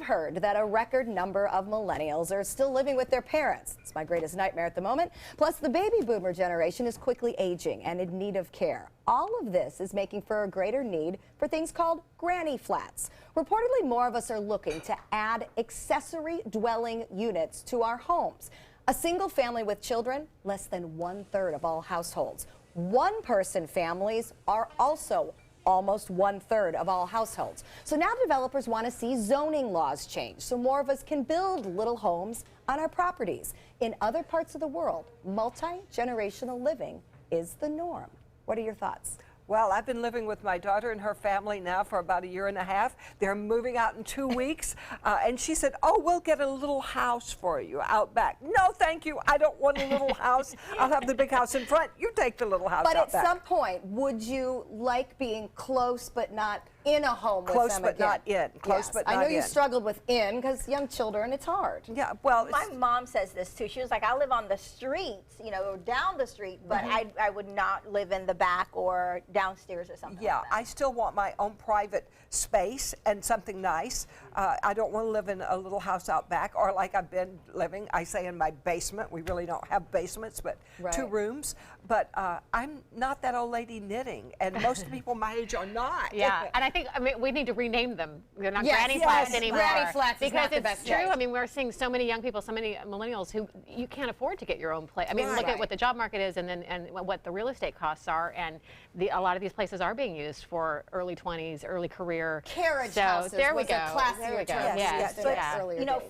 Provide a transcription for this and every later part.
heard that a record number of millennials are still living with their parents. It's my greatest nightmare at the moment. Plus, the baby boomer generation is quickly aging and in need of care. All of this is making for a greater need for things called granny flats. Reportedly, more of us are looking to add accessory dwelling units to our homes. A single family with children, less than 1/3 of all households. One-person families are also almost 1/3 of all households. So now developers want to see zoning laws change so more of us can build little homes on our properties. In other parts of the world, multi-generational living is the norm. What are your thoughts? Well, I've been living with my daughter and her family now for about a year and a half. They're moving out in 2 weeks. And she said, oh, we'll get a little house for you out back. No, thank you. I don't want a little house. I'll have the big house in front. You take the little house but out back. But at some point, would you like being close but not in a home with them but again? not in. Close yes. but not in. I know you struggled with in because young children, it's hard. Yeah, well, my mom says this too. She was like, I live on the streets, you know, down the street, but I would not live in the back or downstairs or something. Yeah, like that. I still want my own private space and something nice. I don't want to live in a little house out back or like I've been living, I say in my basement. We really don't have basements, but 2 rooms. But I'm not that old lady knitting, and most people my age are not. Yeah, and I mean, we need to rename them. They're not Yes, granny yes, flats anymore. Granny flats is because not the it's best true. way. I mean, we're seeing so many young people, so many millennials who you can't afford to get your own place. I mean, look at what the job market is, and what the real estate costs are, and a lot of these places are being used for early 20s, early career. Carriage so houses there we was go. a classier There we go. term Yes. used in earlier You know, days.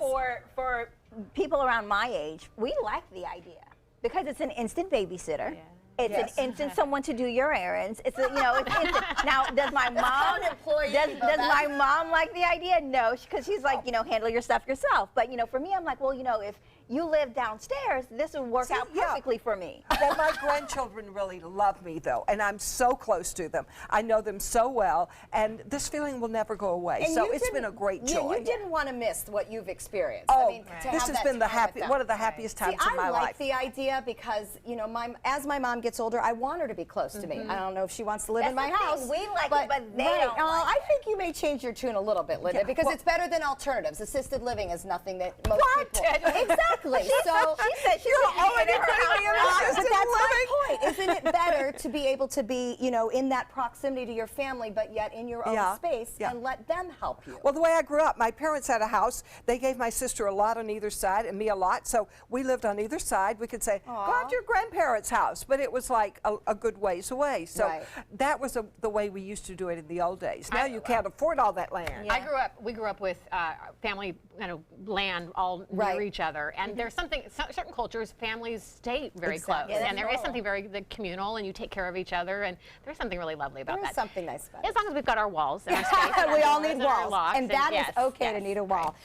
for people around my age, we like the idea because it's an instant babysitter. Yeah. It's an instant someone to do your errands. It's it's instant. Now, does my mom does my mom like the idea? No, because she's like, handle your stuff yourself. But for me, I'm like, well, if you live downstairs, this would work out perfectly for me. Well, my grandchildren really love me, though, and I'm so close to them. I know them so well, and this feeling will never go away. And so it's been a great joy. You didn't want to miss what you've experienced. Oh, I mean, to this have has been that one of the happiest times of my I like life. the idea because, as my mom gets older, I want her to be close to me. I don't know if she wants to live in my house. We like it, but they don't like I think you may change your tune a little bit, Linda, because it's better than alternatives. Assisted living is nothing that most people... Exactly. So she said she's already putting me in assisted but that's my living. point. Isn't it better to be able to be, in that proximity to your family, but yet in your own space and let them help you? Well, the way I grew up, my parents had a house. They gave my sister a lot on either side and me a lot. So we lived on either side. We could say, go out to your grandparents' house. But it was like a good ways away. So that was the way we used to do it in the old days. Now you can't afford all that land. We grew up with family, land all near each other. And there's something, certain cultures, families stay very close. And there is something very communal, and you take care of each other. And there's something really lovely about that. There's something nice about it. As long as we've got our walls and our space. We all need and our walls. locks, And that is okay to need a wall.